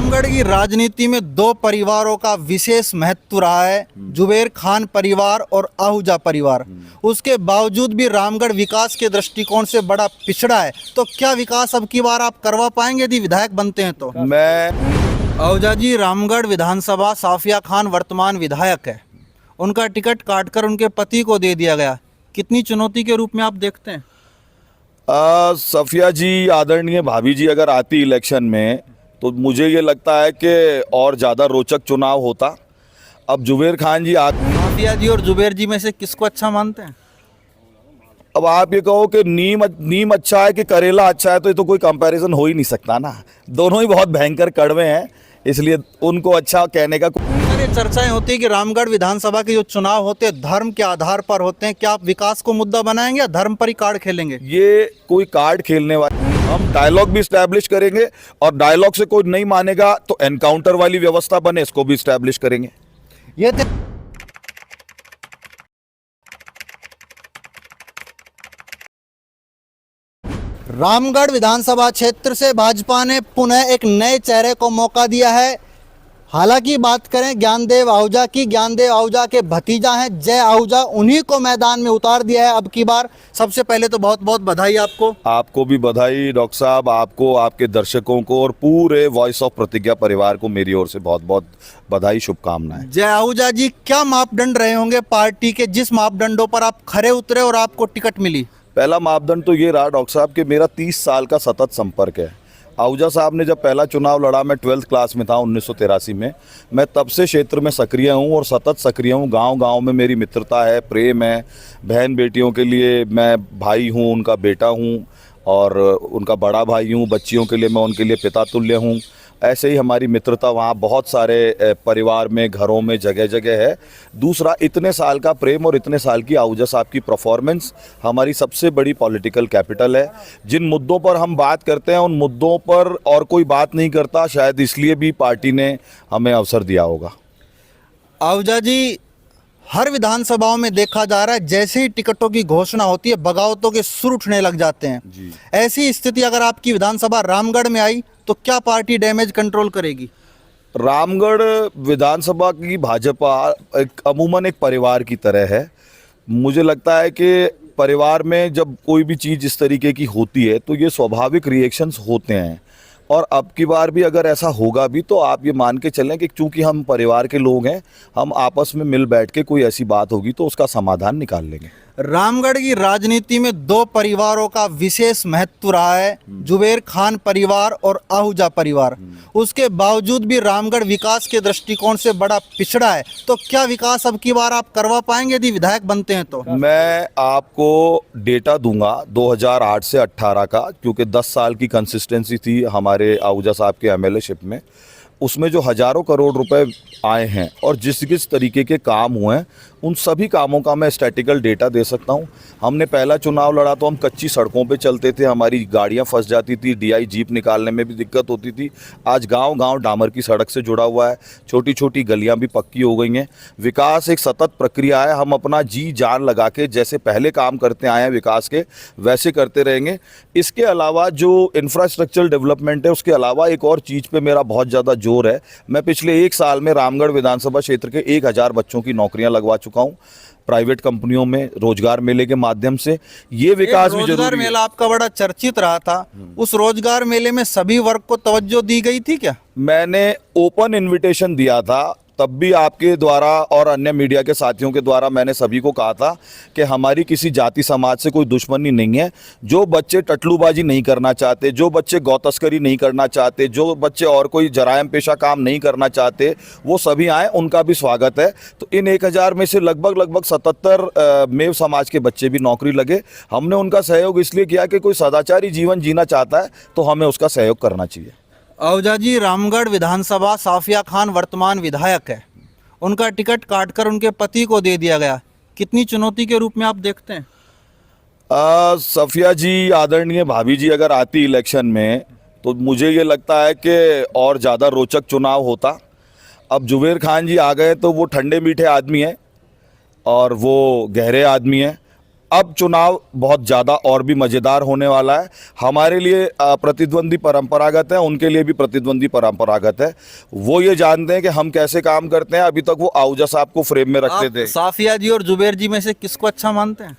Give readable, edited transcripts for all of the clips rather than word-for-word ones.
रामगढ़ की राजनीति में दो परिवारों का विशेष महत्व रहा है, जुबेर खान परिवार और आहूजा परिवार। उसके बावजूद भी रामगढ़ विकास के दृष्टिकोण से बड़ा पिछड़ा है। तो क्या विकास अब की बार आप करवा पाएंगे यदि विधायक बनते हैं तो? आहूजा जी, रामगढ़ विधानसभा साफिया खान वर्तमान विधायक है, उनका टिकट काटकर उनके पति को दे दिया गया, कितनी चुनौती के रूप में आप देखते हैं? सफिया जी, आदरणीय भाभी जी अगर आती इलेक्शन में तो मुझे ये लगता है कि और ज़्यादा रोचक चुनाव होता। अब जुबेर खान जी सफिया जी और जुबेर जी में से किसको अच्छा मानते हैं? अब आप ये कहो कि नीम अच्छा है कि करेला अच्छा है, तो ये तो कोई कंपैरिजन हो ही नहीं सकता ना। दोनों ही बहुत भयंकर कड़वे हैं, इसलिए उनको अच्छा कहने का। ये चर्चाएं होती है कि रामगढ़ विधानसभा के जो चुनाव होते हैं धर्म के आधार पर होते हैं। क्या आप विकास को मुद्दा बनाएंगे या धर्म पर ही कार्ड खेलेंगे? ये कोई कार्ड खेलने वाले, हम डायलॉग भी स्टैब्लिश करेंगे और डायलॉग से कोई नहीं मानेगा तो एनकाउंटर वाली व्यवस्था बने, इसको भी स्टैब्लिश करेंगे। ये रामगढ़ विधानसभा क्षेत्र से भाजपा ने पुनः एक नए चेहरे को मौका दिया है। हालांकि बात करें ज्ञानदेव आहूजा की, ज्ञानदेव आहूजा के भतीजा हैं जय आहूजा, उन्हीं को मैदान में उतार दिया है अब की बार। सबसे पहले तो बहुत बहुत बधाई आपको। आपको भी बधाई डॉक्टर साहब, आपको, आपके दर्शकों को और पूरे वॉइस ऑफ प्रतिज्ञा परिवार को मेरी ओर से बहुत बहुत बधाई, शुभकामनाएं। जय आहूजा जी, क्या मापदंड रहे होंगे पार्टी के जिस मापदंडों पर आप खरे उतरे और आपको टिकट मिली? पहला मापदंड तो ये रहा डॉक्टर साहब कि मेरा 30 साल का सतत संपर्क है। आहूजा साहब ने जब पहला चुनाव लड़ा, मैं 12th क्लास में था 1983 में, मैं तब से क्षेत्र में सक्रिय हूँ और सतत सक्रिय हूँ। गांव-गांव में मेरी मित्रता है, प्रेम है। बहन बेटियों के लिए मैं भाई हूँ, उनका बेटा हूँ और उनका बड़ा भाई हूँ। बच्चियों के लिए मैं उनके लिए पिता तुल्य हूँ। ऐसे ही हमारी मित्रता वहाँ बहुत सारे परिवार में, घरों में, जगह जगह है। दूसरा, इतने साल का प्रेम और इतने साल की आहूजा साहब की परफॉर्मेंस हमारी सबसे बड़ी पॉलिटिकल कैपिटल है। जिन मुद्दों पर हम बात करते हैं उन मुद्दों पर और कोई बात नहीं करता, शायद इसलिए भी पार्टी ने हमें अवसर दिया होगा। आहूजा जी, हर विधानसभाओं में देखा जा रहा है जैसे ही टिकटों की घोषणा होती है बगावतों के सुर उठने लग जाते हैं जी। ऐसी स्थिति अगर आपकी विधानसभा रामगढ़ में आई तो क्या पार्टी डैमेज कंट्रोल करेगी? रामगढ़ विधानसभा की भाजपा अमूमन एक परिवार की तरह है। मुझे लगता है कि परिवार में जब कोई भी चीज़ इस तरीके की होती है तो ये स्वाभाविक रिएक्शंस होते हैं और अब की बार भी अगर ऐसा होगा भी तो आप ये मान के चलें कि चूंकि हम परिवार के लोग हैं, हम आपस में मिल बैठ के कोई ऐसी बात होगी तो उसका समाधान निकाल लेंगे। रामगढ़ की राजनीति में दो परिवारों का विशेष महत्व रहा है, जुबेर खान परिवार और आहूजा परिवार। उसके बावजूद भी रामगढ़ विकास के दृष्टिकोण से बड़ा पिछड़ा है। तो क्या विकास अब की बार आप करवा पाएंगे यदि विधायक बनते हैं तो? मैं आपको डेटा दूंगा 2008 से 18 का, क्योंकि 10 साल की कंसिस्टेंसी थी हमारे आहूजा साहब के एमएलएशिप में। उसमें जो हज़ारों करोड़ रुपए आए हैं और जिस तरीके के काम हुए हैं उन सभी कामों का मैं स्टैटिकल डेटा दे सकता हूं। हमने पहला चुनाव लड़ा तो हम कच्ची सड़कों पे चलते थे, हमारी गाड़ियां फंस जाती थी, डीआई जीप निकालने में भी दिक्कत होती थी। आज गांव-गांव डामर की सड़क से जुड़ा हुआ है, छोटी छोटी गलियां भी पक्की हो गई हैं। विकास एक सतत प्रक्रिया है, हम अपना जी जान लगा के जैसे पहले काम करते आए हैं विकास के, वैसे करते रहेंगे। इसके अलावा जो इंफ्रास्ट्रक्चरल डेवलपमेंट है उसके अलावा एक और चीज़ पर मेरा बहुत ज़्यादा जोर है। मैं पिछले 1 साल में रामगढ़ विधानसभा क्षेत्र के 1000 बच्चों की नौकरियां लगवा चुका हूं प्राइवेट कंपनियों में, रोजगार मेले के माध्यम से। ये विकास भी जरूरी है। रोजगार मेला आपका बड़ा चर्चित रहा था, उस रोजगार मेले में सभी वर्ग को तवज्जो दी गई थी क्या? मैंने ओपन इनविटेशन दिया था, तब भी आपके द्वारा और अन्य मीडिया के साथियों के द्वारा मैंने सभी को कहा था कि हमारी किसी जाति समाज से कोई दुश्मनी नहीं है। जो बच्चे टटलूबाजी नहीं करना चाहते, जो बच्चे गौ तस्करी नहीं करना चाहते, जो बच्चे और कोई जरायम पेशा काम नहीं करना चाहते, वो सभी आए, उनका भी स्वागत है। तो इन 1000 में से लगभग 77 मेव समाज के बच्चे भी नौकरी लगे। हमने उनका सहयोग इसलिए किया कि कोई सदाचारी जीवन जीना चाहता है तो हमें उसका सहयोग करना चाहिए। आहूजा जी, रामगढ़ विधानसभा साफिया खान वर्तमान विधायक है, उनका टिकट काटकर उनके पति को दे दिया गया, कितनी चुनौती के रूप में आप देखते हैं? सफिया जी, आदरणीय भाभी जी अगर आती इलेक्शन में तो मुझे ये लगता है कि और ज़्यादा रोचक चुनाव होता। अब जुबेर खान जी आ गए तो वो ठंडे मीठे आदमी हैं और वो गहरे आदमी हैं। अब चुनाव बहुत ज़्यादा और भी मज़ेदार होने वाला है। हमारे लिए प्रतिद्वंदी परंपरागत है, उनके लिए भी प्रतिद्वंदी परंपरागत है। वो ये जानते हैं कि हम कैसे काम करते हैं। अभी तक वो आहूजा साहब को फ्रेम में रखते आप थे। साफिया जी और जुबेर जी में से किसको अच्छा मानते हैं?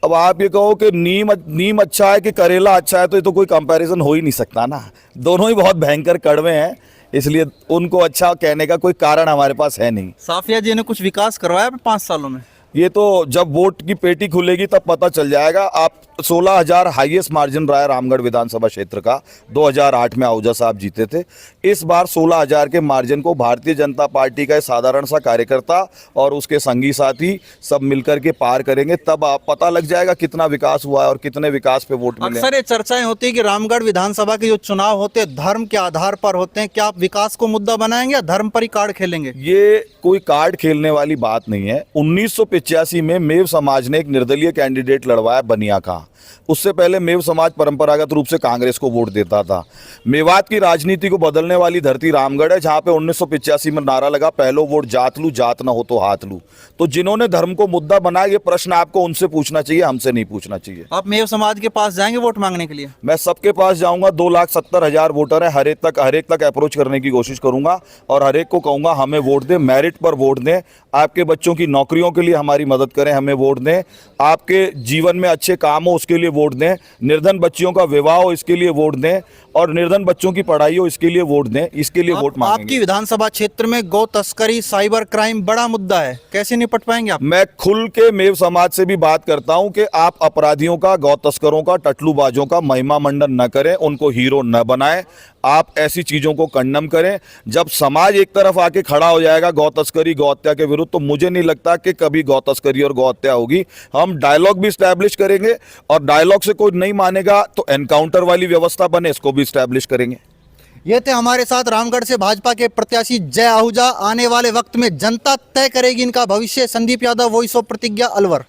अब आप ये कहो कि नीम अच्छा है कि करेला अच्छा है, तो ये तो कोई कंपैरिजन हो ही नहीं सकता ना। दोनों ही बहुत भयंकर कड़वे हैं, इसलिए उनको अच्छा कहने का कोई कारण हमारे पास है नहीं। साफिया जी ने कुछ विकास करवाया 5 सालों में? ये तो जब वोट की पेटी खुलेगी तब पता चल जाएगा। आप 16,000 हाईएस्ट मार्जिन रहा है रामगढ़ विधानसभा क्षेत्र का। 2008 में आहूजा साहब जीते थे। इस बार 16,000 के मार्जिन को भारतीय जनता पार्टी का एक साधारण सा कार्यकर्ता और उसके संगी साथी सब मिलकर के पार करेंगे। तब आप पता लग जाएगा कितना विकास हुआ है और कितने विकास पे वोट मिले। अक्सर ये चर्चाएं होती है कि रामगढ़ विधानसभा के जो चुनाव होते हैं धर्म के आधार पर होते हैं। क्या आप विकास को मुद्दा बनाएंगे या धर्म पर ही कार्ड खेलेंगे? ये कोई कार्ड खेलने वाली बात नहीं है। 1985 में मेव समाज ने एक निर्दलीय कैंडिडेट लड़वाया बनिया का। उससे पहले मेव समाज परंपरागत रूप से कांग्रेस को वोट देता था। मेवात की राजनीति को बदलने वाली धरती रामगढ़ है, जहां पे 1985 में नारा लगा, पहलो वोट जात लू, जात ना हो तो हाथ लू। तो जिन्होंने धर्म को मुद्दा बनाया, ये प्रश्न आपको उनसे पूछना चाहिए, हमसे नहीं पूछना चाहिए। आप मेव समाज के पास जाएंगे वोट मांगने के लिए? मैं सबके पास जाऊंगा। 2,70,000 वोटर है, हर एक तक अप्रोच करने की कोशिश करूंगा और हर एक को कहूंगा हमें वोट दें, मेरिट पर वोट दें। आपके बच्चों की नौकरियों के लिए हमारी मदद करें, हमें वोट दें। आपके जीवन में अच्छे काम हो उसके लिए वोट दें। निर्धन बच्चियों का विवाह हो इसके लिए वोट दें और निर्धन बच्चों की पढ़ाई हो इसके लिए वोट दें। इसके लिए वोट मांगेंगे। आपकी विधानसभा क्षेत्र में गौ तस्करी, साइबर क्राइम बड़ा मुद्दा है, कैसे निपट पाएंगे आप? मैं खुल के मेव समाज से भी बात करता हूं कि आप अपराधियों का, गौ तस्करों का, टटलूबाजों का महिमा मंडन न करें, उनको हीरो न बनाएं। आप ऐसी चीजों को कंडम करें। जब समाज एक तरफ आके खड़ा हो जाएगा गौ तस्करी, गौ हत्या के विरुद्ध, तो मुझे नहीं लगता कि कभी गौ तस्करी और गौ हत्या होगी। हम डायलॉग भी स्टैब्लिश करेंगे और डायलॉग से कोई नहीं मानेगा तो एनकाउंटर वाली व्यवस्था बने, इसको भी स्टैब्लिश करेंगे। ये थे हमारे साथ रामगढ़ से भाजपा के प्रत्याशी जय आहूजा। आने वाले वक्त में जनता तय करेगी इनका भविष्य। संदीप यादव, वॉइस ऑफ प्रतिज्ञा, अलवर।